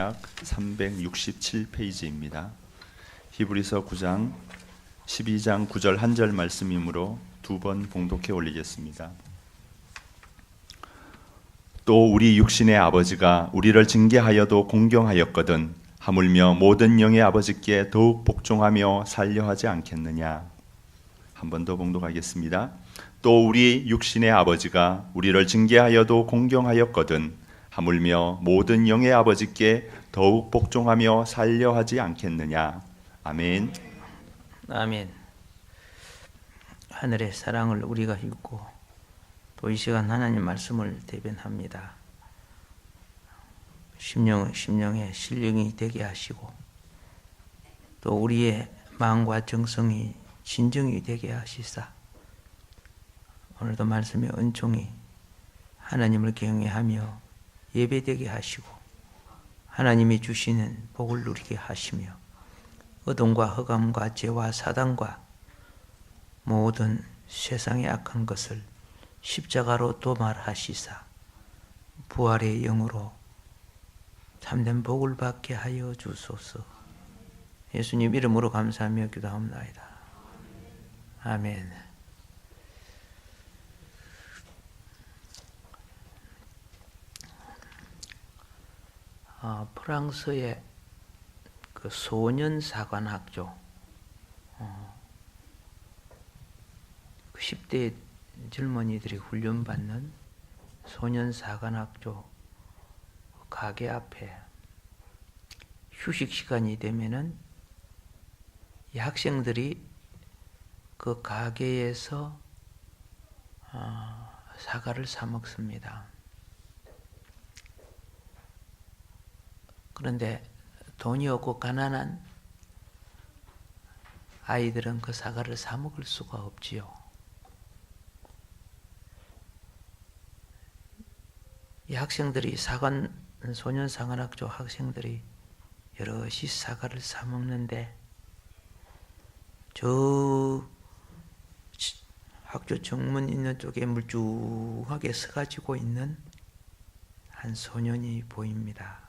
약 367페이지입니다. 히브리서 9장 12장 9절 한 절 말씀이므로 두 번 봉독해 올리겠습니다. 또 우리 육신의 아버지가 우리를 징계하여도 공경하였거든 하물며 모든 영의 아버지께 더욱 복종하며 살려하지 않겠느냐. 한 번 더 봉독하겠습니다. 또 우리 육신의 아버지가 우리를 징계하여도 공경하였거든 하물며 모든 영의 아버지께 더욱 복종하며 살려하지 않겠느냐. 아멘. 아멘. 하늘의 사랑을 우리가 읽고 또 이 시간 하나님 말씀을 대변합니다. 심령의 신령이 되게 하시고 또 우리의 마음과 정성이 진정이 되게 하시사 오늘도 말씀의 은총이 하나님을 경외하며 예배되게 하시고 하나님이 주시는 복을 누리게 하시며 어둠과 흑암과 죄와 사단과 모든 세상의 악한 것을 십자가로 도말하시사 부활의 영으로 참된 복을 받게 하여 주소서. 예수님 이름으로 감사하며 기도합니다. 아멘. 프랑스의 그 소년사관학교, 10대 젊은이들이 훈련받는 소년사관학교 가게 앞에 휴식 시간이 되면은 이 학생들이 그 가게에서 사과를 사 먹습니다. 그런데 돈이 없고 가난한 아이들은 그 사과를 사 먹을 수가 없지요. 이 학생들이 소년사관학교 학생들이 여럿이 사과를 사 먹는데 저 학교 정문 있는 쪽에 물쭉하게 서가지고 있는 한 소년이 보입니다.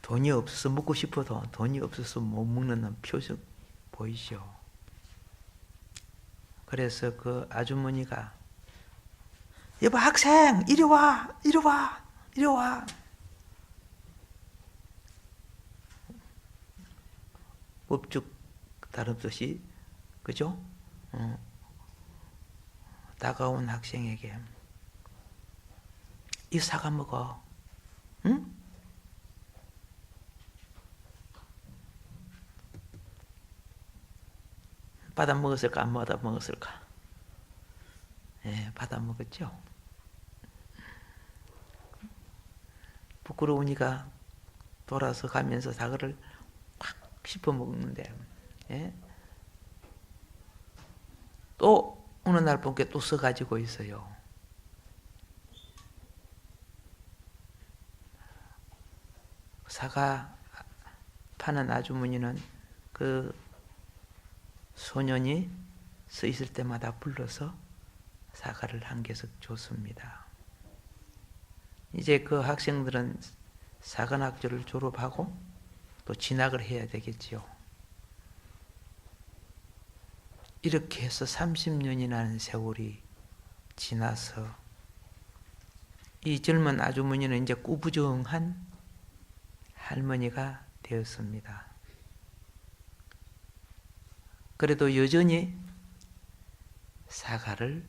돈이 없어서 먹고 싶어도 돈이 없어서 못 먹는 표정 보이죠. 그래서 그 아주머니가 여보 학생 이리 와 이리 와 이리 와. 법죽 다름없이 그죠? 다가온 학생에게 이 사과 먹어. 응? 받아 먹었을까 안 받아 먹었을까? 예, 받아 먹었죠. 부끄러우니까 돌아서 가면서 사과를 팍 씹어 먹는데, 예? 또 어느 날 보니까 또 써가지고 있어요. 사과 파는 아주머니는 그 소년이 서 있을 때마다 불러서 사과를 한 개씩 줬습니다. 이제 그 학생들은 사관학교를 졸업하고 또 진학을 해야 되겠지요. 이렇게 해서 30년이라는 세월이 지나서 이 젊은 아주머니는 이제 꾸부정한 할머니가 되었습니다. 그래도 여전히 사과를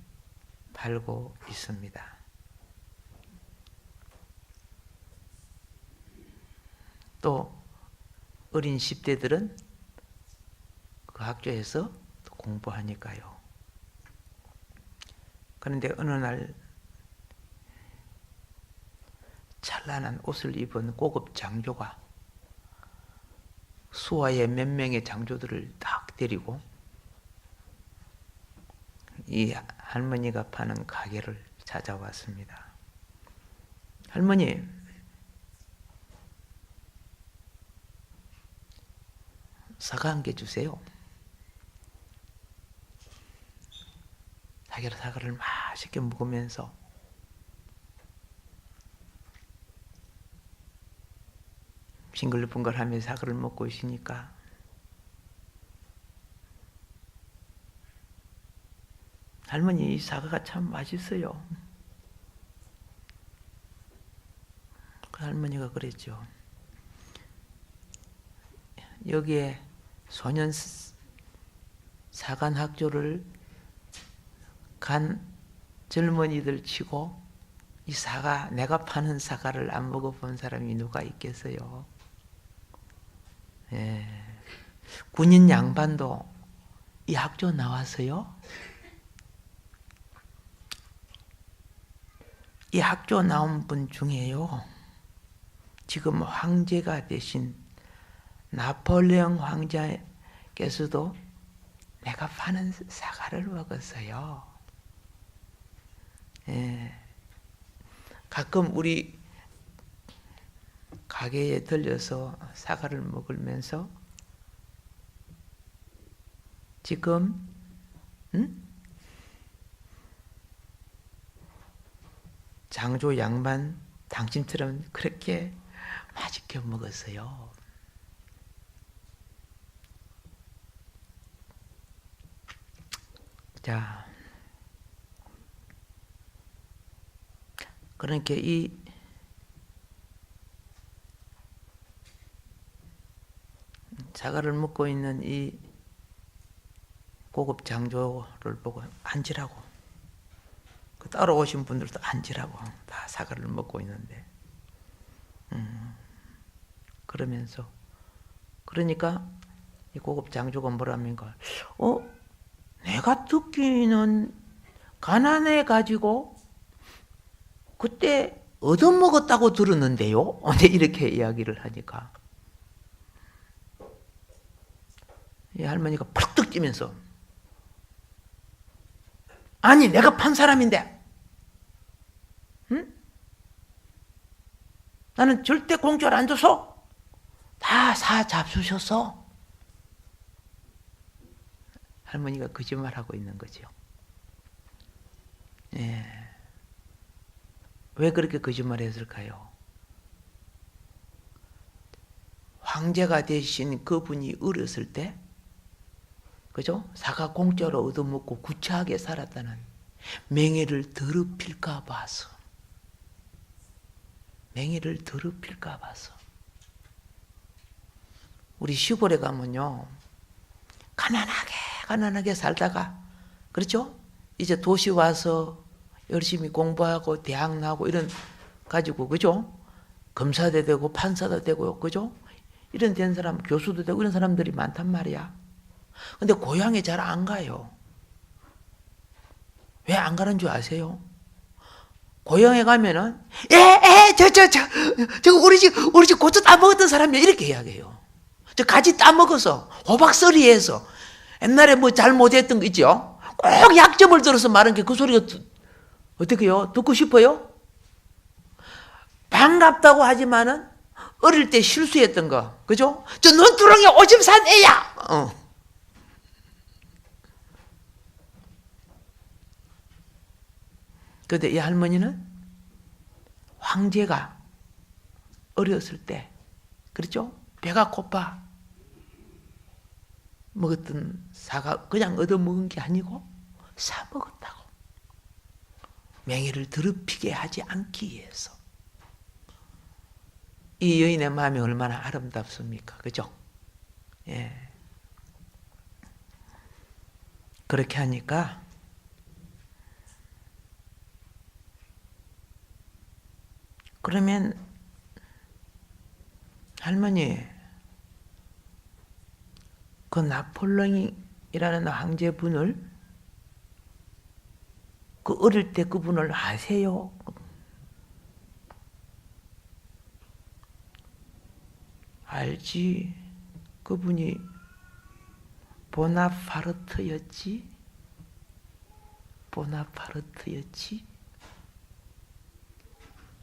팔고 있습니다. 또 어린 10대들은 그 학교에서 공부하니까요. 그런데 어느 날 찬란한 옷을 입은 고급 장교가 수하의 몇 명의 장교들을 딱 데리고 이 할머니가 파는 가게를 찾아왔습니다. 할머니, 사과 한 개 주세요. 사과를 맛있게 먹으면서 빙글빙글하며 사과를 먹고 있으니까 할머니 이 사과가 참 맛있어요. 그 할머니가 그랬죠. 여기에 소년 사관학교를 간 젊은이들 치고 이 사과, 내가 파는 사과를 안 먹어본 사람이 누가 있겠어요? 예. 군인 양반도 이 학교 나왔어요? 이 학교 나온 분 중에요, 지금 황제가 되신 나폴레옹 황제께서도 내가 파는 사과를 먹었어요. 예. 가끔 우리 가게에 들려서 사과를 먹으면서 지금 장조 양반 당신처럼 그렇게 맛있게 먹었어요. 자, 그러니까 이 사과를 먹고 있는 이 고급 장조를 보고 앉으라고, 그 따라오신 분들도 앉으라고, 다 사과를 먹고 있는데, 그러면서, 그러니까 이 고급 장조가 뭐랍니까? 내가 듣기는 가난해 가지고 그때 얻어먹었다고 들었는데요. 이렇게 이야기를 하니까 이 할머니가 펄떡 뛰면서, 아니 내가 판 사람인데, 응? 나는 절대 공짜로 안 줘서 다 사잡수셨어. 할머니가 거짓말하고 있는 거죠. 예. 왜 그렇게 거짓말했을까요? 황제가 되신 그분이 어렸을 때, 그죠? 사과 공짜로 얻어먹고 구차하게 살았다는 맹해를 더럽힐까 봐서, 맹해를 더럽힐까 봐서. 우리 시골에 가면요, 가난하게 살다가, 그렇죠? 이제 도시 와서 열심히 공부하고 대학 나고 이런 가지고, 그죠? 검사도 되고 판사도 되고, 그죠? 이런 된 사람, 교수도 되고 이런 사람들이 많단 말이야. 근데 고향에 잘 안 가요. 왜 안 가는 줄 아세요? 고향에 가면은 저 우리 집 고추 따 먹었던 사람이야, 이렇게 이야기해요. 저 가지 따 먹어서 호박서리해서 옛날에 뭐 잘못했던 거 있죠? 꼭 약점을 들어서 말한 게 그 소리가 어떻게요? 듣고 싶어요? 반갑다고 하지만은 어릴 때 실수했던 거, 그죠? 저 눈두렁이 오줌 산 애야. 그런데 이 할머니는 황제가 어렸을 때, 그렇죠? 배가 고파 먹었던 사과 그냥 얻어먹은 게 아니고 사 먹었다고. 맹해를 더럽히게 하지 않기 위해서. 이 여인의 마음이 얼마나 아름답습니까? 그죠? 예. 그렇게 하니까 그러면 할머니, 그 나폴레옹이라는 황제분을, 그 어릴 때 그분을 아세요? 알지. 그분이 보나파르트였지.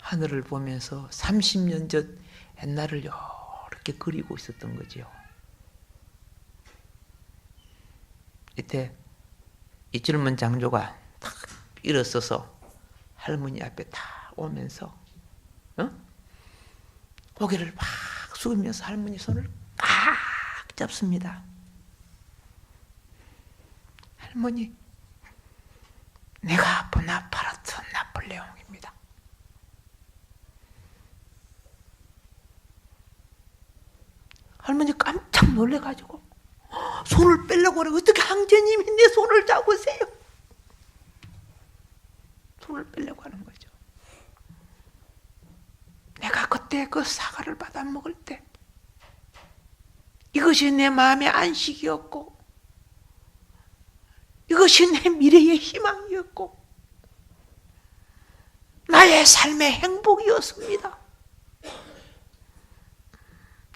하늘을 보면서 30년 전 옛날을 이렇게 그리고 있었던 거죠. 이때 이 젊은 장조가 탁 일어서서 할머니 앞에 다 오면서 고개를 막 죽으면서 할머니 손을 꽉 잡습니다. 할머니, 내가 보나파르트 나폴레옹입니다. 할머니 깜짝 놀래가지고 손을 빼려고 하는데 어떻게 황제님이 내 손을 잡으세요? 손을 빼려고 하는 거죠. 내가 그때 그 사과를 받아 먹을 때 이것이 내 마음의 안식이었고 이것이 내 미래의 희망이었고 나의 삶의 행복이었습니다.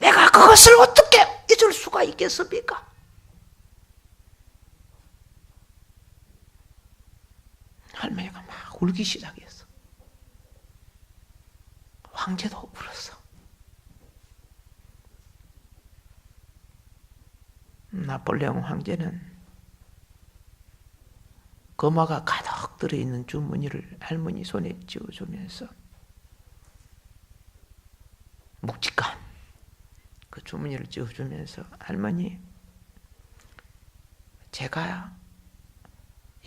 내가 그것을 어떻게 잊을 수가 있겠습니까? 할머니가 막 울기 시작했어. 황제도 울었어. 나폴레옹 황제는 거마가 가득 들어있는 주머니를 할머니 손에 쥐어주면서 묵직한 그 주머니를 쥐어주면서 할머니, 제가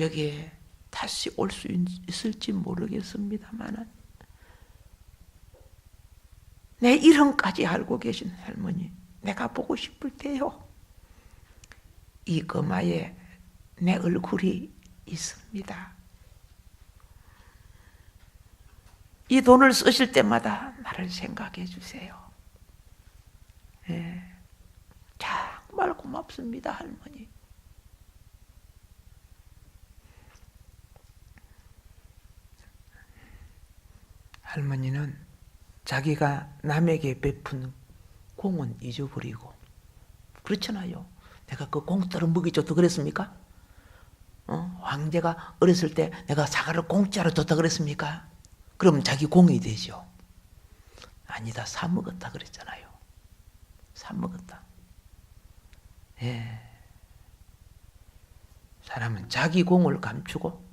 여기에 다시 올 수 있을지 모르겠습니다만 내 이름까지 알고 계신 할머니, 내가 보고 싶을 때요, 이 거마에 내 얼굴이 있습니다. 이 돈을 쓰실 때마다 나를 생각해 주세요. 예, 정말 고맙습니다, 할머니. 할머니는 자기가 남에게 베푼 공은 잊어버리고, 그렇잖아요. 내가 그 공짜로 먹이줬다 그랬습니까? 황제가 어렸을 때 내가 사과를 공짜로 줬다 그랬습니까? 그러면 자기 공이 되죠. 아니다, 사 먹었다 그랬잖아요. 사 먹었다. 예. 사람은 자기 공을 감추고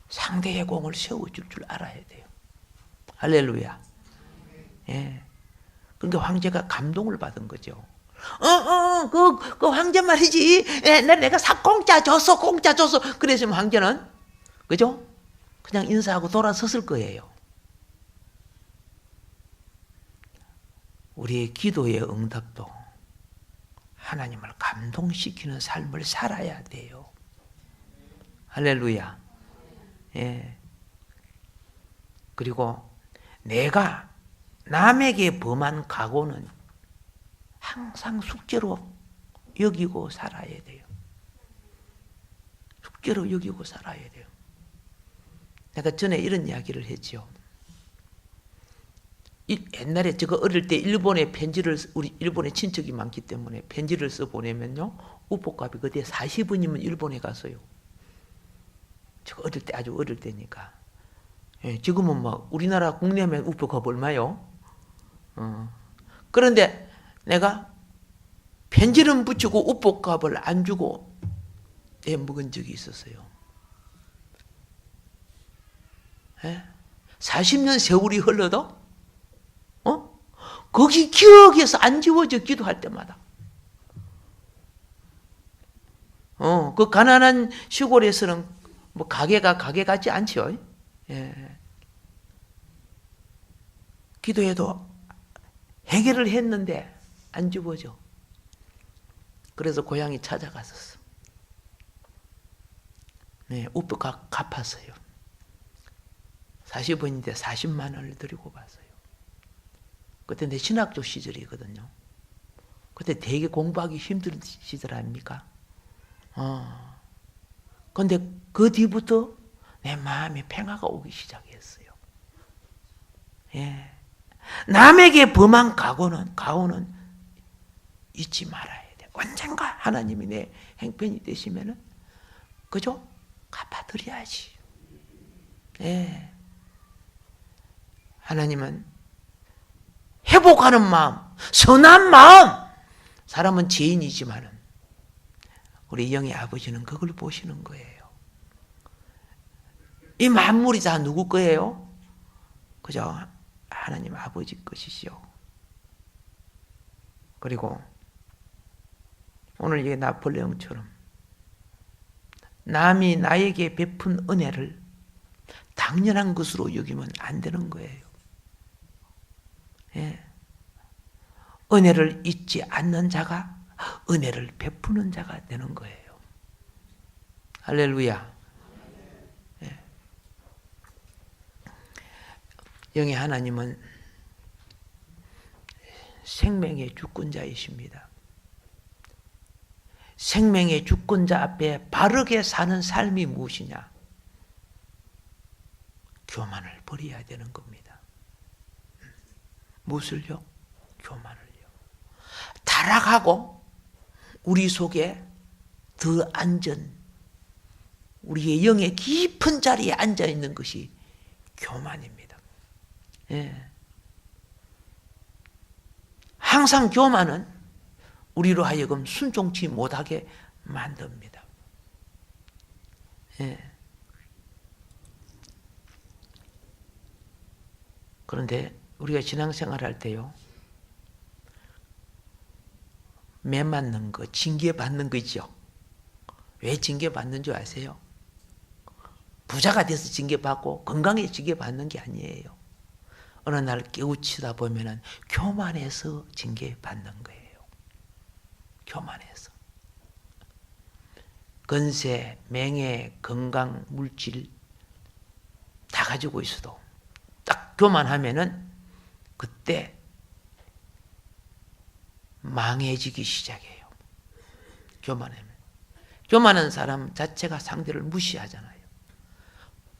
상대의 공을 세워줄 줄 알아야 돼요. 할렐루야. 예. 그러니까 황제가 감동을 받은 거죠. 그 황제 말이지. 내가 공짜 줬어. 그랬으면 황제는, 그죠? 그냥 인사하고 돌아섰을 거예요. 우리의 기도의 응답도 하나님을 감동시키는 삶을 살아야 돼요. 할렐루야. 예. 그리고 내가 남에게 범한 각오는 항상 숙제로 여기고 살아야 돼요. 숙제로 여기고 살아야 돼요. 내가 전에 이런 이야기를 했죠. 옛날에 제가 어릴 때 일본에 편지를, 우리 일본에 친척이 많기 때문에 편지를 써 보내면요, 우포값이 그때 40원이면 일본에 갔어요. 제가 어릴 때, 아주 어릴 때니까. 예, 지금은 막 우리나라 국내면 우포값 얼마요? 그런데 내가 편지는 붙이고 우포값을 안 주고 먹은 적이 있었어요. 예? 40년 세월이 흘러도 거기 기억에서 안 지워져, 기도할 때마다. 그 가난한 시골에서는 뭐 가게 같지 않죠. 예. 기도해도 해결을 했는데 안 지워져. 그래서 고향이 찾아갔었어. 네, 우표 갚았어요. 40원인데 40만 원을 들이고 갔어요. 그때 내 신학교 시절이거든요. 그때 되게 공부하기 힘든 시절 아닙니까? 근데 그 뒤부터 내 마음에 평화가 오기 시작했어요. 예. 남에게 범한 가오는 잊지 말아야 돼. 언젠가 하나님이 내 행편이 되시면은, 그죠? 갚아드려야지. 예. 하나님은 회복하는 마음, 선한 마음. 사람은 죄인이지만은 우리 영의 아버지는 그걸 보시는 거예요. 이 만물이 다 누구 거예요? 그죠? 하나님 아버지 것이시오. 그리고 오늘 이게 나폴레옹처럼 남이 나에게 베푼 은혜를 당연한 것으로 여기면 안 되는 거예요. 예. 은혜를 잊지 않는 자가 은혜를 베푸는 자가 되는 거예요. 할렐루야. 예. 영의 하나님은 생명의 주권자이십니다. 생명의 주권자 앞에 바르게 사는 삶이 무엇이냐? 교만을 버려야 되는 겁니다. 무엇을요? 교만을요. 타락하고 우리 속에 더 안전, 우리의 영의 깊은 자리에 앉아 있는 것이 교만입니다. 예. 항상 교만은 우리로 하여금 순종치 못하게 만듭니다. 예. 그런데 우리가 신앙생활 할 때요, 매 맞는 거, 징계받는 거 있죠. 왜 징계받는 줄 아세요? 부자가 돼서 징계받고 건강에 징계받는 게 아니에요. 어느 날 깨우치다 보면은 교만해서 징계받는 거예요. 교만해서. 건세, 명예, 건강, 물질 다 가지고 있어도 딱 교만하면은 그때 망해지기 시작해요. 교만하면. 교만한 사람 자체가 상대를 무시하잖아요.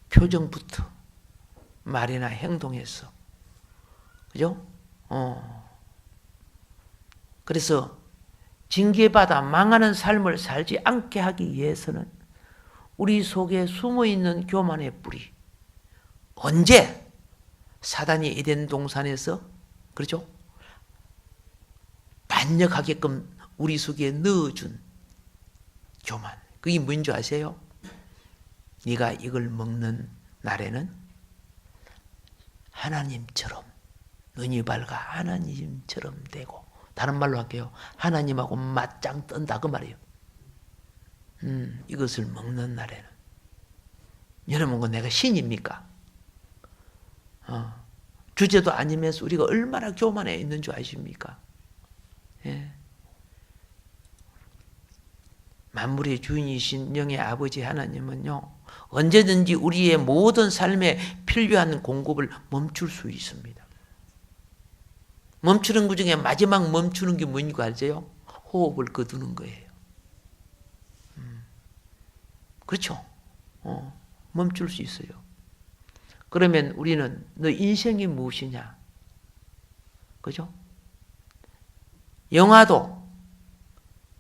표정부터 말이나 행동에서. 그죠? 그래서 징계받아 망하는 삶을 살지 않게 하기 위해서는 우리 속에 숨어있는 교만의 뿌리, 언제 사단이 에덴 동산에서, 그렇죠? 반역하게끔 우리 속에 넣어준 교만, 그게 뭔 줄 아세요? 네가 이걸 먹는 날에는 하나님처럼, 눈이 밝아 하나님처럼 되고, 다른 말로 할게요. 하나님하고 맞짱 뜬다 그 말이에요. 이것을 먹는 날에는. 여러분, 그 내가 신입니까? 주제도 아니면서 우리가 얼마나 교만해 있는 줄 아십니까? 예. 만물의 주인이신 영의 아버지 하나님은요, 언제든지 우리의 모든 삶에 필요한 공급을 멈출 수 있습니다. 멈추는 그 중에 마지막 멈추는 게 뭔지 아세요? 호흡을 거두는 거예요. 그렇죠? 멈출 수 있어요. 그러면 우리는 너 인생이 무엇이냐? 그죠? 영화도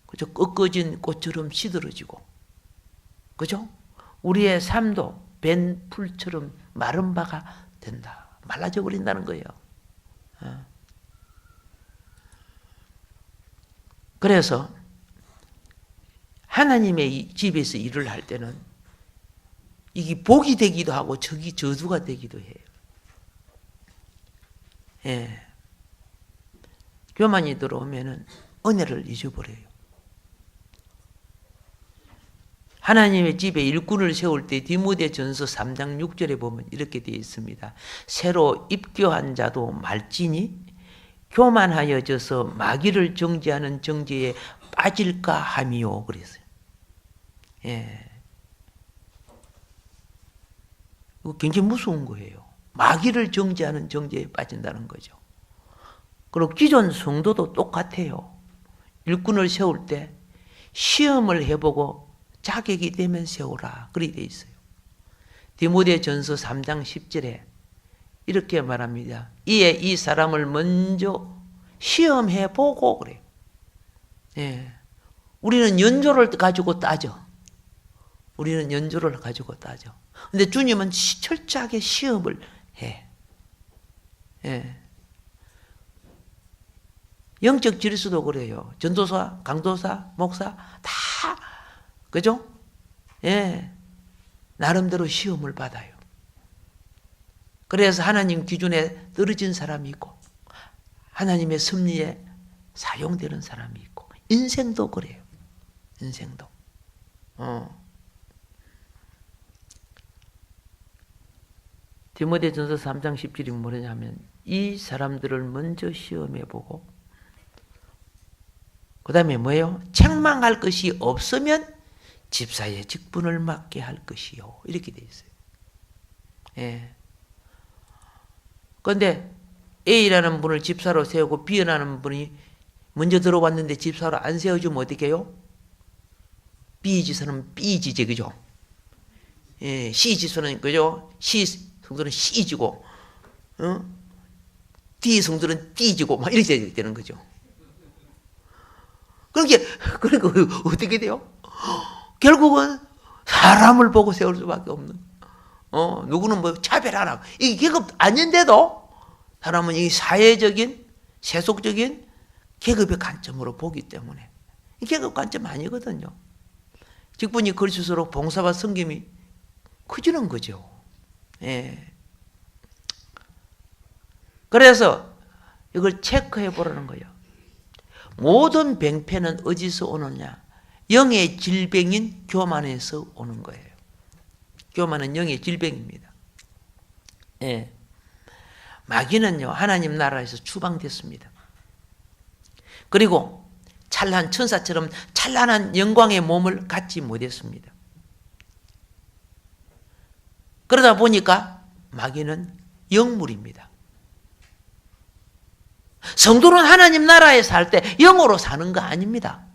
그죠? 꺾어진 꽃처럼 시들어지고, 그죠? 우리의 삶도 벤 풀처럼 마른 바가 된다. 말라져 버린다는 거예요. 그래서 하나님의 집에서 일을 할 때는 이게 복이 되기도 하고 적이 저주가 되기도 해요. 예. 교만이 들어오면은 은혜를 잊어버려요. 하나님의 집에 일꾼을 세울 때 디모데전서 3장 6절에 보면 이렇게 되어 있습니다. 새로 입교한 자도 말지니 교만하여져서 마귀를 정죄하는 정죄에 빠질까 하미요. 그랬어요. 예. 이거 굉장히 무서운 거예요. 마귀를 정죄하는 정죄에 빠진다는 거죠. 그리고 기존 성도도 똑같아요. 일꾼을 세울 때 시험을 해보고 자격이 되면 세우라. 그렇게 되어 있어요. 디모데전서 3장 10절에 이렇게 말합니다. 이에 이 사람을 먼저 시험해보고 그래요. 예. 우리는 연조를 가지고 따져. 우리는 연조를 가지고 따져. 근데 주님은 철저하게 시험을 해. 예. 영적 질서도 그래요. 전도사, 강도사, 목사 다 그죠? 예. 나름대로 시험을 받아요. 그래서 하나님 기준에 떨어진 사람이 있고 하나님의 섭리에 사용되는 사람이 있고 인생도 그래요. 인생도. 디모데전서 3장 10절이 뭐냐면 이 사람들을 먼저 시험해보고 그 다음에 뭐예요? 책망할 것이 없으면 집사의 직분을 맡게 할 것이요. 이렇게 돼 있어요. 예. 그런데 A라는 분을 집사로 세우고 B라는 분이 먼저 들어왔는데 집사로 안 세워주면 어떻게 해요? B 지수는 B 지지, 그죠? 예, C 지수는, 그죠? C 성도는 C 지고, D 성도는 D 지고, 막 이렇게 되는 거죠. 그러니까 어떻게 돼요? 결국은 사람을 보고 세울 수밖에 없는. 누구는 뭐 차별 안 하고. 이게 계급 아닌데도 사람은 이 사회적인, 세속적인 계급의 관점으로 보기 때문에. 이 계급 관점 아니거든요. 직분이 그럴수록 봉사와 섬김이 커지는 거죠. 예. 그래서 이걸 체크해 보라는 거예요. 모든 병폐는 어디서 오느냐? 영의 질병인 교만에서 오는 거예요. 교만은 영의 질병입니다. 예. 마귀는요, 하나님 나라에서 추방됐습니다. 그리고 찬란 천사처럼 찬란한 영광의 몸을 갖지 못했습니다. 그러다 보니까 마귀는 영물입니다. 성도는 하나님 나라에 살 때 영으로 사는 거 아닙니다.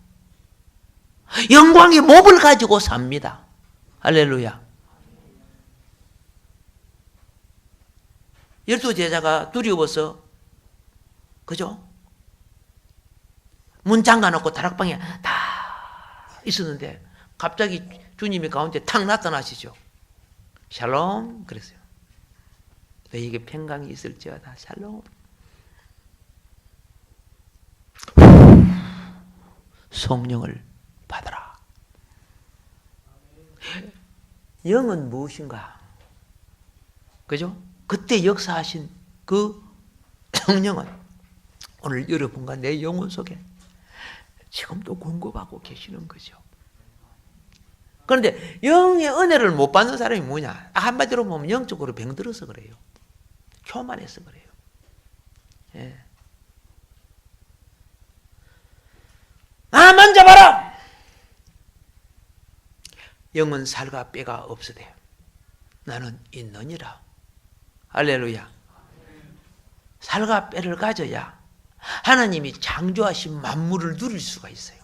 영광의 몸을 가지고 삽니다. 할렐루야. 12제자가 두려워서, 그죠? 문 잠가놓고 다락방에 다 있었는데 갑자기 주님이 가운데 탁 나타나시죠. 샬롬 그랬어요. 너에게 평강이 있을지어다. 샬롬. 성령을 받아라. 영은 무엇인가? 그죠? 그때 역사하신 그 성령은 오늘 여러분과 내 영혼 속에 지금도 공급하고 계시는 거죠. 그런데 영의 은혜를 못 받는 사람이 뭐냐? 한마디로 보면 영적으로 병들어서 그래요. 교만해서 그래요. 예. 만져봐라! 영은 살과 뼈가 없으되 나는 있느니라. 할렐루야. 살과 뼈를 가져야 하나님이 창조하신 만물을 누릴 수가 있어요.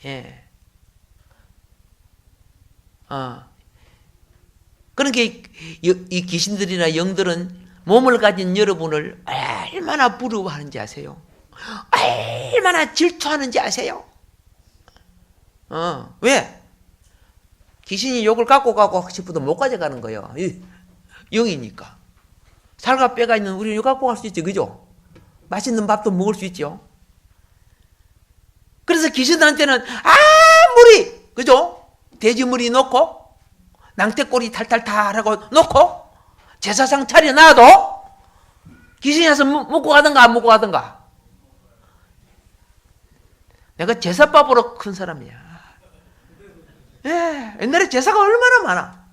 예. 그러니까 이 귀신들이나 영들은 몸을 가진 여러분을 얼마나 부러워하는지 아세요? 얼마나 질투하는지 아세요? 왜? 귀신이 욕을 갖고 가고 싶어도 못 가져가는 거예요. 영이니까. 살과 뼈가 있는 우리는 욕 갖고 갈 수 있죠. 그죠? 맛있는 밥도 먹을 수 있죠. 그래서 귀신들한테는 아무리, 그죠? 돼지머리 놓고 낭태꼬리 탈탈탈하고 놓고 제사상 차려놔도 귀신이 와서 먹고 가든가 안 먹고 가든가. 내가 제사밥으로 큰 사람이야. 예, 옛날에 제사가 얼마나 많아.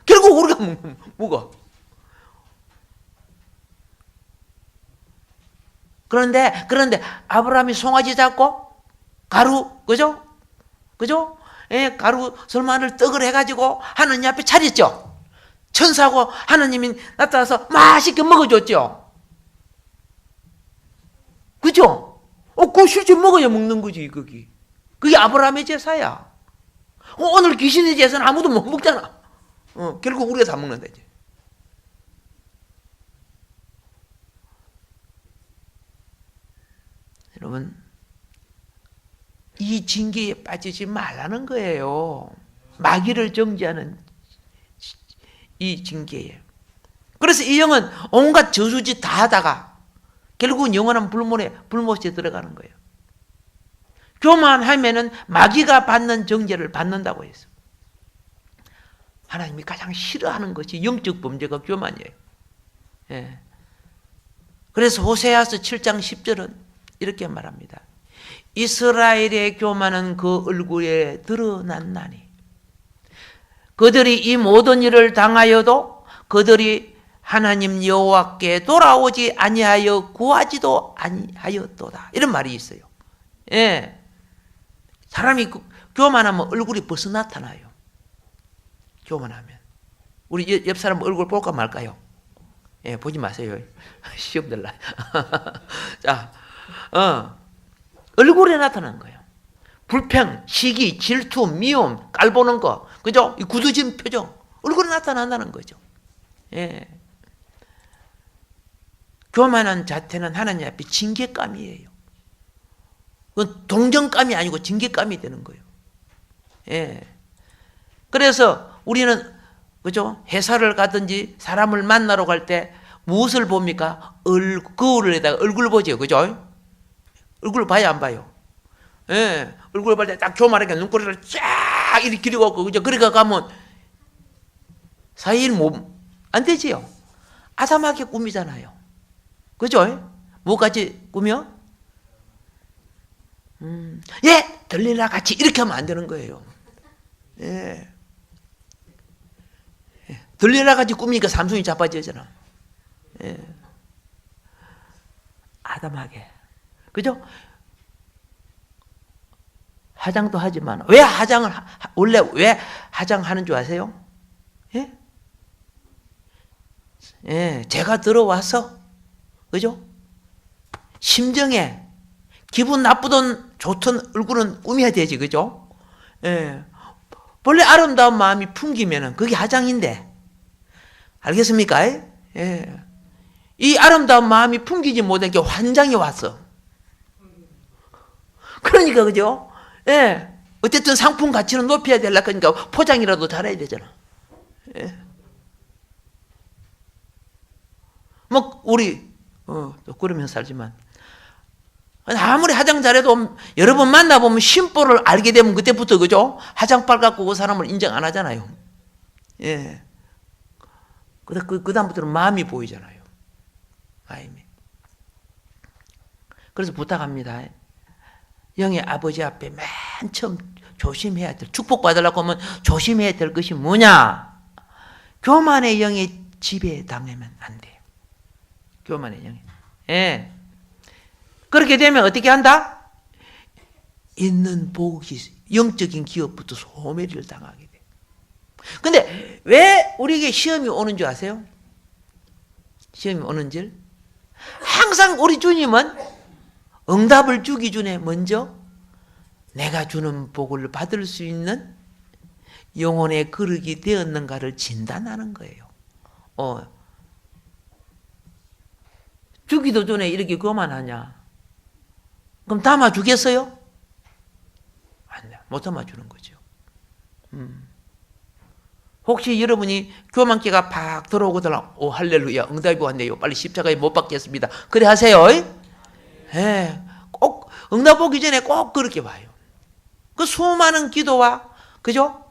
결국 우리가 먹어. 그런데 아브라함이 송아지 잡고 가루, 그죠? 예, 가루 설마를 떡을 해가지고 하느님 앞에 차렸죠. 천사고 하느님이 나타나서 맛있게 먹어줬죠. 그죠? 그거 실제 먹어야 먹는 거지, 거기. 그게 아브라함의 제사야. 오늘 귀신의 제사는 아무도 못 먹잖아. 결국 우리가 다 먹는다, 이제. 여러분, 이 징계에 빠지지 말라는 거예요. 마귀를 정죄하는 이 징계에. 그래서 이 영은 온갖 저주짓 다 하다가 결국은 영원한 불못에 들어가는 거예요. 교만하면은 마귀가 받는 정죄를 받는다고 했어. 하나님이 가장 싫어하는 것이 영적 범죄가 교만이에요. 예. 그래서 호세아서 7장 10절은 이렇게 말합니다. 이스라엘의 교만은 그 얼굴에 드러났나니 그들이 이 모든 일을 당하여도 그들이 하나님 여호와께 돌아오지 아니하여 구하지도 아니하였도다. 이런 말이 있어요. 예. 사람이 교만하면 얼굴이 벌써 나타나요. 교만하면. 우리 옆 사람 얼굴 볼까 말까요? 예, 보지 마세요. 시험 들라. 자, 얼굴에 나타난 거예요. 불평, 시기, 질투, 미움, 깔보는 거, 그죠? 이 굳어진 표정, 얼굴에 나타난다는 거죠. 예. 교만한 자태는 하나님 앞에 징계감이에요. 그건 동정감이 아니고 징계감이 되는 거예요. 예. 그래서 우리는 그죠? 회사를 가든지 사람을 만나러 갈 때 무엇을 봅니까? 거울에다가 얼굴 보죠. 그죠? 얼굴 봐야 안 봐요? 예. 얼굴 볼 때 딱 교만하게 눈꼬리를 쫙 이렇게 기르고, 그죠? 그러니까 가면 사일 안 되지요? 아담하게 꾸미잖아요. 그죠? 뭐까지 꾸며? 예! 들릴라 같이 이렇게 하면 안 되는 거예요. 예. 들릴라 같이 꾸미니까 삼손이 자빠지잖아. 예. 아담하게. 그죠? 화장도 하지만, 원래 왜 화장하는 줄 아세요? 예? 예, 제가 들어와서, 그죠? 심정에 기분 나쁘든 좋든 얼굴은 꾸며야 되지, 그죠? 예. 원래 아름다운 마음이 풍기면은 그게 화장인데. 알겠습니까? 예. 이 아름다운 마음이 풍기지 못한 게 환장이 왔어. 그러니까, 그죠? 예. 어쨌든 상품 가치는 높여야 되려고 하니까 포장이라도 잘해야 되잖아. 예. 뭐, 우리, 또 그러면서 살지만. 아무리 화장 잘해도 여러 번 만나보면 심보를 알게 되면 그때부터, 그죠? 화장빨 갖고 그 사람을 인정 안 하잖아요. 예. 그다음부터는 마음이 보이잖아요. 마음이. 그래서 부탁합니다. 영의 아버지 앞에 맨 처음 조심해야 될, 축복받으려고 하면 조심해야 될 것이 뭐냐? 교만의 영의 지배에 당하면 안 돼요. 교만의 영이. 예. 그렇게 되면 어떻게 한다? 있는 복이, 영적인 기업부터 소멸을 당하게 돼. 근데 왜 우리에게 시험이 오는 줄 아세요? 시험이 오는 줄? 항상 우리 주님은 응답을 주기 전에 먼저 내가 주는 복을 받을 수 있는 영혼의 그릇이 되었는가를 진단하는 거예요. 주기도 전에 이렇게 교만하냐? 그럼 담아 주겠어요? 안 돼. 못 담아 주는 거죠. 혹시 여러분이 교만기가 팍 들어오거나, 오, 할렐루야, 응답이 왔네요. 빨리 십자가에 못 박겠습니다. 그래 하세요. 예. 꼭, 응답 오기 전에 꼭 그렇게 봐요. 그 수많은 기도와, 그죠?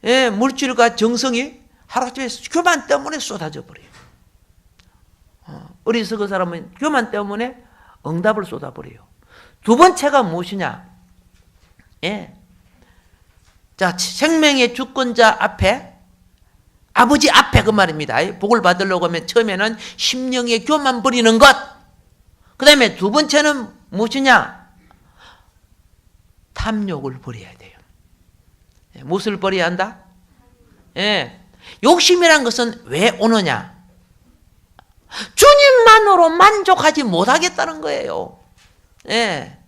예, 물질과 정성이 하루아침에 교만 때문에 쏟아져 버려요. 어리석은 사람은 교만 때문에 응답을 쏟아버려요. 두 번째가 무엇이냐? 예. 자, 생명의 주권자 앞에, 아버지 앞에 그 말입니다. 복을 받으려고 하면 처음에는 심령의 교만 버리는 것. 그 다음에 두 번째는 무엇이냐? 탐욕을 버려야 돼요. 무엇을 버려야 한다? 예. 욕심이란 것은 왜 오느냐? 주님만으로 만족하지 못하겠다는 거예요. 예.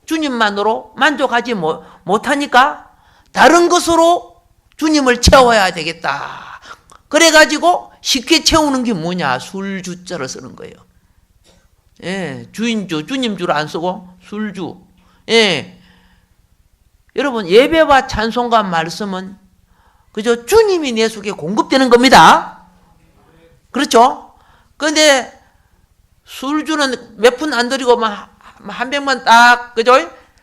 주님만으로 만족하지 못하니까 다른 것으로 주님을 채워야 되겠다. 그래가지고 쉽게 채우는 게 뭐냐? 술주자를 쓰는 거예요. 예. 주인주, 주님주를 안 쓰고 술주. 예. 여러분, 예배와 찬송과 말씀은 그저 주님이 내 속에 공급되는 겁니다. 그렇죠? 그런데 술주는 몇 푼 안 들이고 막 한 병만 딱, 그죠?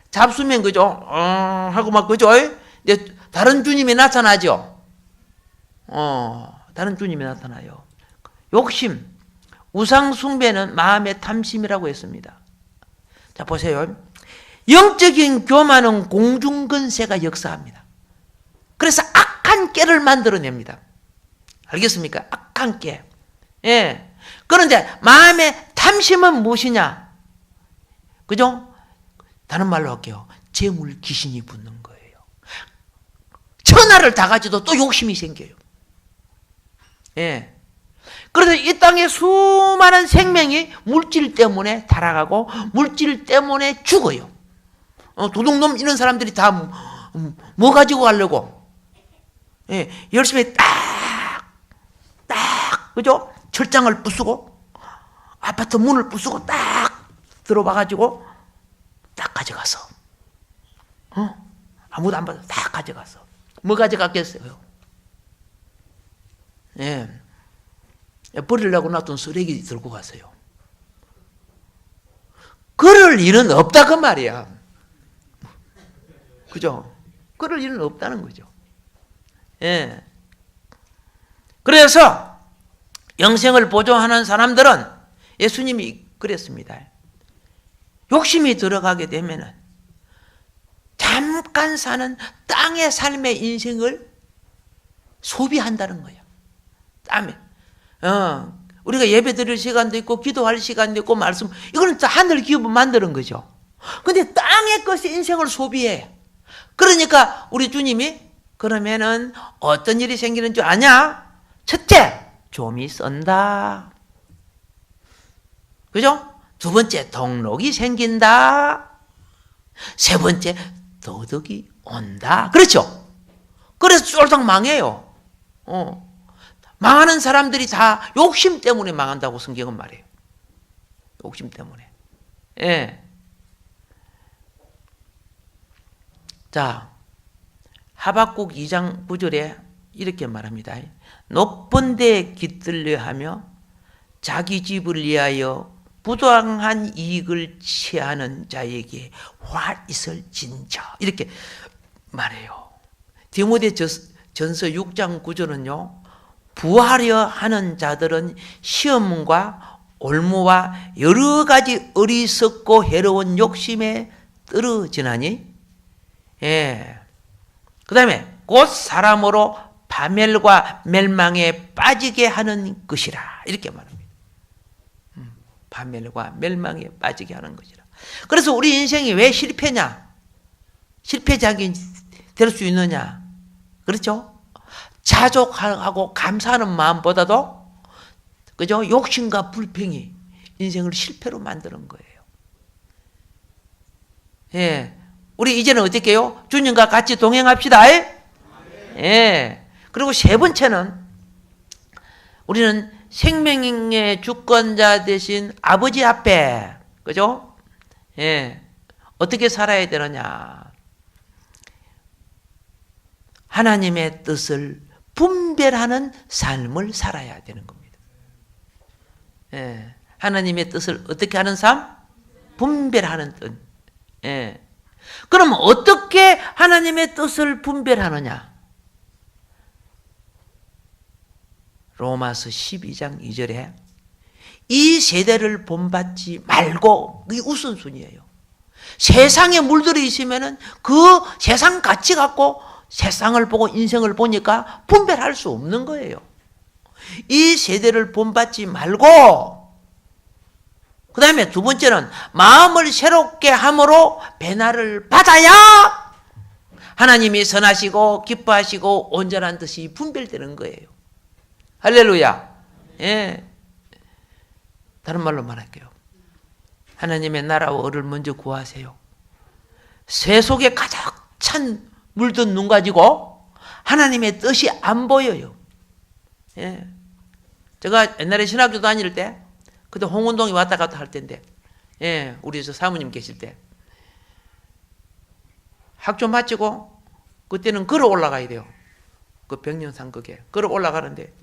잡수면, 그죠? 하고 막, 그죠? 근데 다른 주님이 나타나죠? 다른 주님이 나타나요. 욕심, 우상숭배는 마음의 탐심이라고 했습니다. 자, 보세요. 영적인 교만은 공중근세가 역사합니다. 그래서 악한 깨를 만들어냅니다. 알겠습니까? 악한 깨. 예. 그런데 마음의 탐심은 무엇이냐? 그죠? 다른 말로 할게요. 재물 귀신이 붙는 거예요. 천하를 다 가지도 또 욕심이 생겨요. 예. 그래서 이 땅에 수많은 생명이 물질 때문에 타락하고 물질 때문에 죽어요. 도둑놈 이런 사람들이 다 뭐 가지고 가려고? 예, 열심히 딱, 그죠? 철장을 부수고, 아파트 문을 부수고 딱 들어와가지고, 딱 가져가서. 아무도 안 받아. 딱 가져가서. 뭐 가져갔겠어요? 예. 버리려고 놔둔 쓰레기 들고 갔어요. 그럴 일은 없다 그 말이야. 그죠? 그럴 일은 없다는 거죠. 예. 그래서 영생을 보존하는 사람들은 예수님이 그랬습니다. 욕심이 들어가게 되면은 잠깐 사는 땅의 삶의 인생을 소비한다는 거예요. 땀에. 우리가 예배 드릴 시간도 있고 기도할 시간도 있고 말씀, 이거는 하늘 기업을 만드는 거죠. 근데 땅의 것이 인생을 소비해. 그러니까 우리 주님이 그러면은 어떤 일이 생기는 줄 아냐? 첫째, 좀이 썬다. 그죠? 두 번째, 동록이 생긴다. 세 번째, 도덕이 온다. 그렇죠? 그래서 쫄딱 망해요. 망하는 사람들이 다 욕심 때문에 망한다고 성경은 말해요. 욕심 때문에. 예. 자, 하박국 2장 9절에 이렇게 말합니다. 높은 데 깃들려 하며 자기 집을 위하여 부당한 이익을 취하는 자에게 화 있을 진저. 이렇게 말해요. 디모데전서 6장 9절은요. 부하려 하는 자들은 시험과 올무와 여러 가지 어리석고 해로운 욕심에 떨어지나니, 예. 그 다음에 곧 사람으로 파멸과 멸망에 빠지게 하는 것이라. 이렇게 말합니다. 파멸과 멸망에 빠지게 하는 것이라. 그래서 우리 인생이 왜 실패냐? 실패작이 될 수 있느냐? 그렇죠? 자족하고 감사하는 마음보다도, 그죠? 욕심과 불평이 인생을 실패로 만드는 거예요. 예. 우리 이제는 어떻게 해요? 주님과 같이 동행합시다. 예. 그리고 세 번째는 우리는 생명의 주권자 되신 아버지 앞에, 그죠? 예. 어떻게 살아야 되느냐? 하나님의 뜻을 분별하는 삶을 살아야 되는 겁니다. 예. 하나님의 뜻을 어떻게 하는 삶? 분별하는 뜻. 예. 그럼 어떻게 하나님의 뜻을 분별하느냐? 로마서 12장 2절에 이 세대를 본받지 말고, 이게 우선순위예요. 세상에 물들어 있으면은 그 세상 가치 갖고 세상을 보고 인생을 보니까 분별할 수 없는 거예요. 이 세대를 본받지 말고, 그 다음에 두 번째는 마음을 새롭게 함으로 변화를 받아야 하나님이 선하시고 기뻐하시고 온전한 뜻이 분별되는 거예요. 할렐루야. 예. 다른 말로 말할게요. 하나님의 나라와 의를 먼저 구하세요. 새 속에 가득 찬 물든 눈 가지고 하나님의 뜻이 안 보여요. 예. 제가 옛날에 신학교 다닐 때, 그때 홍은동이 왔다 갔다 할 때인데, 예, 우리 저 사모님 계실 때, 학교 마치고, 그때는 걸어 올라가야 돼요. 그 백년상극에. 걸어 올라가는데,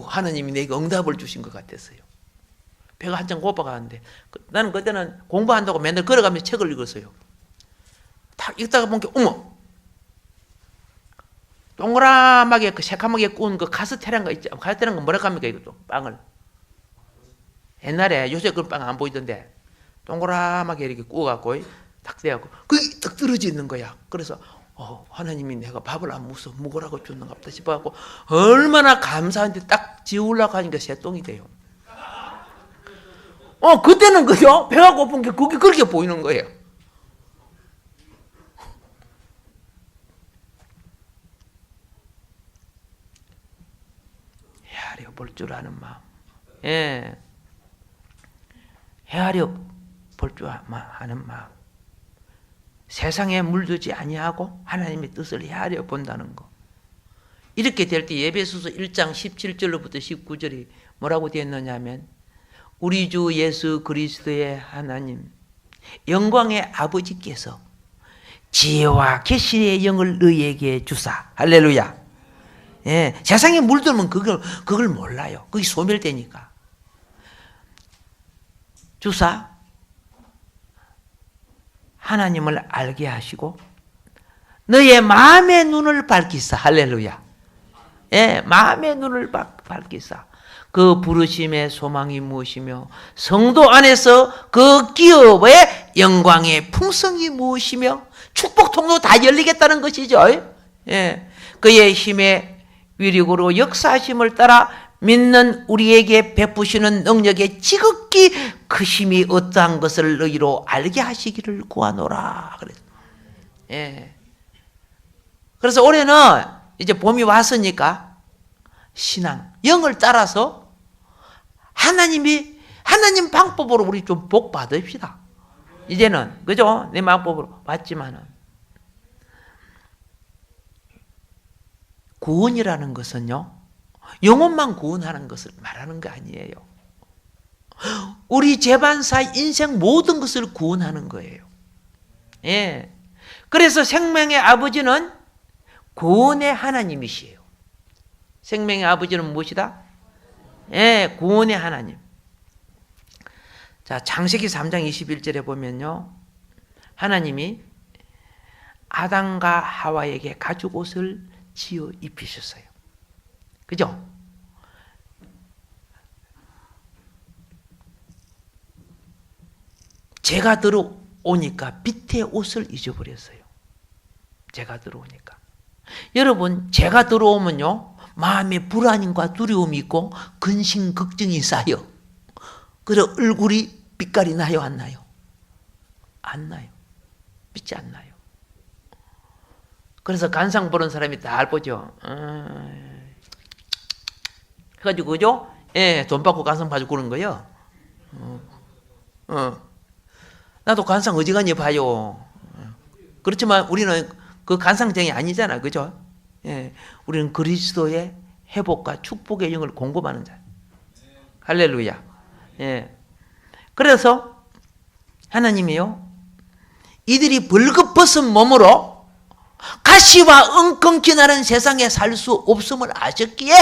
하나님이 내게 응답을 주신 것 같았어요. 배가 한참 고파가는데, 나는 그때는 공부한다고 맨날 걸어가면서 책을 읽었어요. 딱 읽다가 보니까, 어머! 동그랗게 그 새카맣게 구운 그 카스테라인가 있죠. 카스테라인가 뭐라 합니까, 이것도 빵을. 옛날에 요새 그런 빵 안 보이던데 동그라하게 이렇게 구워갖고 딱 대갖고 그게 딱 떨어지는 거야. 그래서 하나님이 내가 밥을 안 먹으라고 줬는가 보다 싶어갖고 얼마나 감사한데 딱 지우려고 하니까 새똥이 돼요. 그때는 그죠? 배가 고픈 게 그게 그렇게 보이는 거예요. 헤아려 볼 줄 아는 마음. 예. 헤아려 볼 줄 아는 마음. 세상에 물들지 아니하고 하나님의 뜻을 헤아려 본다는 거. 이렇게 될 때 에베소서 1장 17절로부터 19절이 뭐라고 되어 있느냐 하면 우리 주 예수 그리스도의 하나님 영광의 아버지께서 지혜와 계시의 영을 너희에게 주사. 할렐루야. 예, 세상에 물들면 그걸 몰라요. 그게 소멸되니까. 주사 하나님을 알게 하시고 너의 마음의 눈을 밝히사. 할렐루야. 예, 마음의 눈을 밝히사. 그 부르심의 소망이 무엇이며 성도 안에서 그 기업의 영광의 풍성이 무엇이며 축복 통로 다 열리겠다는 것이죠. 예, 그의 힘의 위력으로 역사하심을 따라 믿는 우리에게 베푸시는 능력의 지극히 크심이 어떠한 것을 너희로 알게 하시기를 구하노라. 예. 그래서 올해는 이제 봄이 왔으니까 신앙, 영을 따라서 하나님 방법으로 우리 좀 복 받읍시다. 이제는 그죠? 내 방법으로 왔지만은 구원이라는 것은요, 영혼만 구원하는 것을 말하는 거 아니에요. 우리 재반사 인생 모든 것을 구원하는 거예요. 예. 그래서 생명의 아버지는 구원의 하나님이시에요. 생명의 아버지는 무엇이다? 예, 구원의 하나님. 자, 창세기 3장 21절에 보면요, 하나님이 아담과 하와에게 가죽 옷을 지어 입히셨어요. 그죠? 제가 들어오니까 빛의 옷을 잊어버렸어요. 제가 들어오니까. 여러분, 제가 들어오면요, 마음에 불안과 두려움이 있고 근심, 걱정이 쌓여. 그래서 얼굴이 빛깔이 나요, 안 나요? 안 나요. 빛이 안 나요. 그래서 간상 보는 사람이 다 보죠. 해가지고, 그죠? 예, 돈 받고 간상 봐주고 그런 거예요. 나도 간상 어지간히 봐요. 그렇지만 우리는 그 간상쟁이 아니잖아. 그죠? 예, 우리는 그리스도의 회복과 축복의 영을 공급하는 자. 할렐루야. 예. 그래서 하나님이요, 이들이 벌거벗은 몸으로 가시와 엉겅퀴 나는 세상에 살 수 없음을 아셨기에,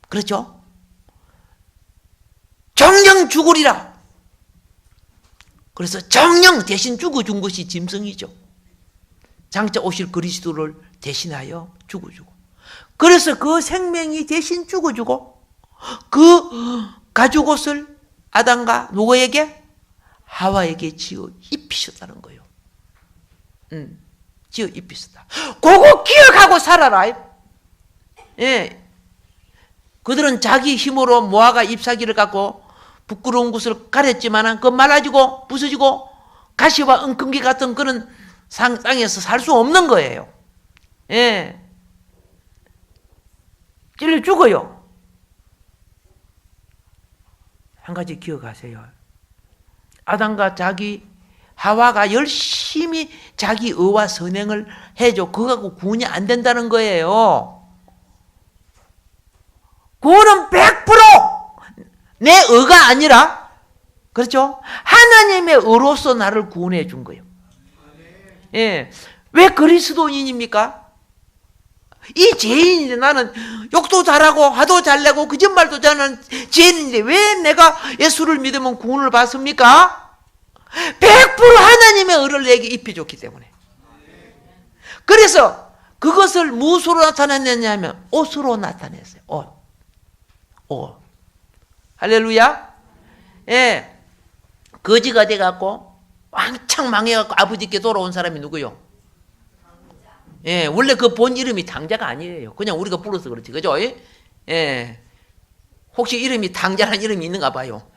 그렇죠? 정령 죽으리라. 그래서 정령 대신 죽어준 것이 짐승이죠. 장차 오실 그리스도를 대신하여 죽어주고, 그래서 그 생명이 대신 죽어주고 그 가죽옷을 아담과 누구에게? 하와에게 지어 입히셨다는 거예요. 지어 입히셨다. 그거 기억하고 살아라. 예. 그들은 자기 힘으로 모아가 잎사귀를 갖고 부끄러운 곳을 가렸지만 그 말라지고 부서지고 가시와 엉겅퀴 같은 그런 땅에서 살 수 없는 거예요. 예. 찔려 죽어요. 한 가지 기억하세요. 아담과 하와가 열심히 자기 의와 선행을 해줘. 그거하고 구원이 안 된다는 거예요. 구원은 100% 내 의가 아니라, 그렇죠? 하나님의 의로서 나를 구원해 준 거예요. 예. 왜 그리스도인입니까? 이 죄인인데, 나는 욕도 잘하고 화도 잘 내고 거짓말도 잘하는 죄인인데 왜 내가 예수를 믿으면 구원을 받습니까? 100% 하나님의 의를 내게 입혀줬기 때문에. 그래서 그것을 무엇으로 나타냈느냐면 옷으로 나타냈어요. 옷. 할렐루야. 예, 거지가 돼갖고 왕창 망해갖고 아버지께 돌아온 사람이 누구요? 예, 원래 그 본 이름이 당자가 아니에요. 그냥 우리가 불러서 그렇지, 그죠? 예, 혹시 이름이 당자라는 이름이 있는가 봐요.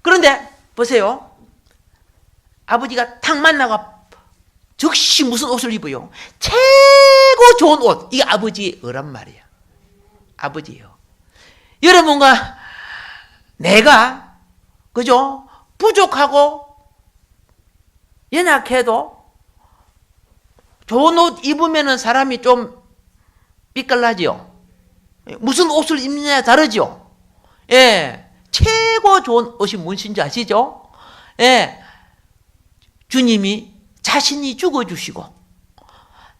그런데 보세요. 아버지가 탁 만나가 즉시 무슨 옷을 입어요? 최고 좋은 옷. 이게 아버지의 어란 말이야. 아버지예요. 여러분과 내가 그죠? 부족하고 연약해도 좋은 옷 입으면 사람이 좀 삐깔나지요. 무슨 옷을 입느냐에 다르죠. 예, 최고 좋은 옷이 무엇인지 아시죠? 예, 주님이 자신이 죽어주시고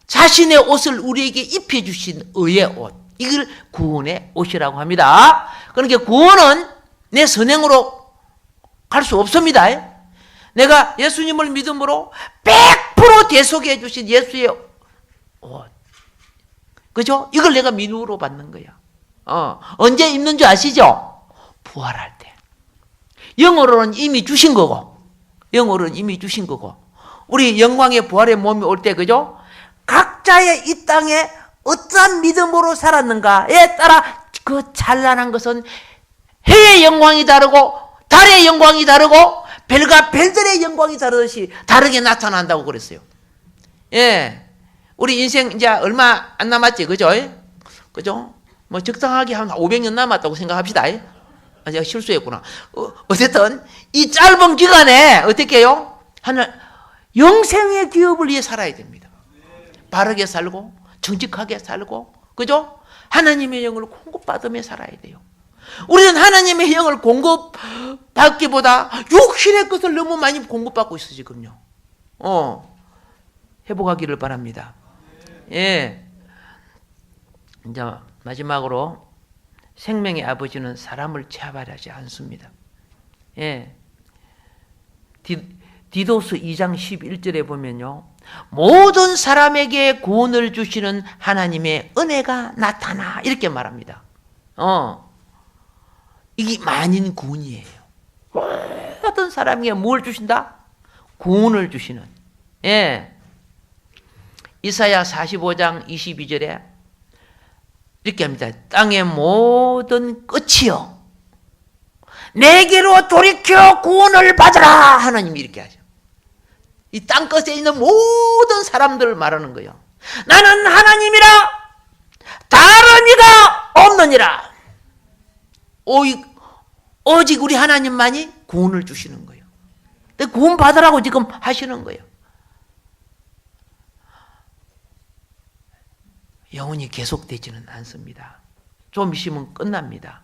자신의 옷을 우리에게 입혀주신 의의 옷, 이걸 구원의 옷이라고 합니다. 그러니까 구원은 내 선행으로 갈 수 없습니다. 내가 예수님을 믿음으로 100% 대속해 주신 예수의 옷, 그죠? 이걸 내가 민후로 받는 거야. 언제 입는 줄 아시죠? 부활할 때. 영어로는 이미 주신 거고, 영어로는 이미 주신 거고, 우리 영광의 부활의 몸이 올 때, 그죠? 각자의 이 땅에 어떠한 믿음으로 살았는가에 따라 그 찬란한 것은 해의 영광이 다르고 달의 영광이 다르고 별과 별들의 영광이 다르듯이 다르게 나타난다고 그랬어요. 예, 우리 인생 이제 얼마 안 남았지, 그죠? 그죠? 뭐 적당하게 한 500년 남았다고 생각합시다. 제가 실수했구나. 어쨌든 이 짧은 기간에 어떻게 해요? 영생의 기업을 위해 살아야 됩니다. 바르게 살고 정직하게 살고, 그죠? 하나님의 영을 공급받으며 살아야 돼요. 우리는 하나님의 영을 공급받기보다 육신의 것을 너무 많이 공급받고 있어 지금요. 회복하기를 바랍니다. 예. 이제 마지막으로 생명의 아버지는 사람을 체벌하지 않습니다. 예. 디도스 2장 11절에 보면요, 모든 사람에게 구원을 주시는 하나님의 은혜가 나타나, 이렇게 말합니다. 이게 만인 구원이에요. 모든 사람에게 뭘 주신다? 구원을 주시는. 예. 이사야 45장 22절에 이렇게 합니다. 땅의 모든 끝이요, 내게로 돌이켜 구원을 받으라. 하나님이 이렇게 하죠. 이 땅끝에 있는 모든 사람들을 말하는 거예요. 나는 하나님이라 다른 이가 없느니라. 오직 우리 하나님만이 구원을 주시는 거예요. 구원 받으라고 지금 하시는 거예요. 영원히 계속되지는 않습니다. 좀 있으면 끝납니다.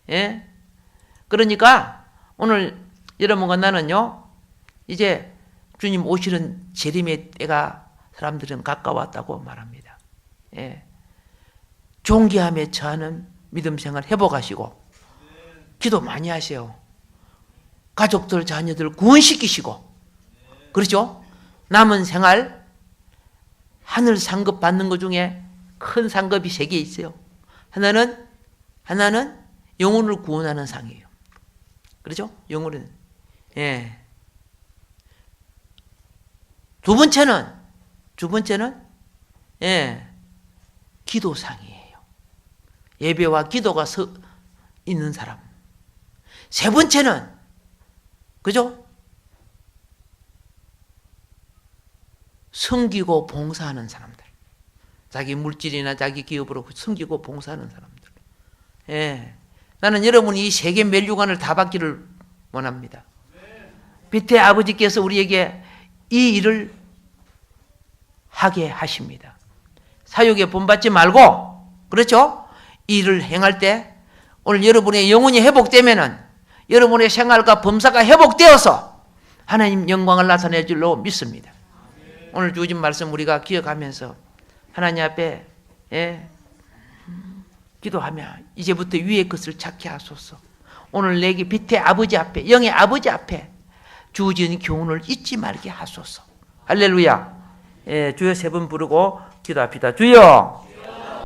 예? 그러니까 오늘 여러분과 나는요, 이제 주님 오시는 재림의 때가 사람들은 가까웠다고 말합니다. 예. 존귀함에 처하는 믿음 생활 회복하시고 기도 많이 하세요. 가족들, 자녀들 구원시키시고, 그렇죠? 남은 생활 하늘 상급 받는 것 중에 큰 상급이 3개 있어요. 하나는 영혼을 구원하는 상이에요. 그렇죠? 영혼은. 예. 두 번째는 예, 기도상이에요. 예배와 기도가 있는 사람. 세 번째는, 그죠? 섬기고 봉사하는 사람들. 자기 물질이나 자기 기업으로 섬기고 봉사하는 사람들. 예. 나는 여러분이 이 3개 멸류관을 다 받기를 원합니다. 빛의 아버지께서 우리에게 이 일을 하게 하십니다. 사욕에 본받지 말고, 그렇죠? 이 일을 행할 때 오늘 여러분의 영혼이 회복되면은 여러분의 생활과 범사가 회복되어서 하나님 영광을 나타낼 줄로 믿습니다. 오늘 주신 말씀 우리가 기억하면서 하나님 앞에 기도하며 이제부터 위의 것을 찾게 하소서. 오늘 내게 빛의 아버지 앞에, 영의 아버지 앞에 주어진 교훈을 잊지 말게 하소서. 할렐루야. 주여 3번 부르고 기도합시다. 주여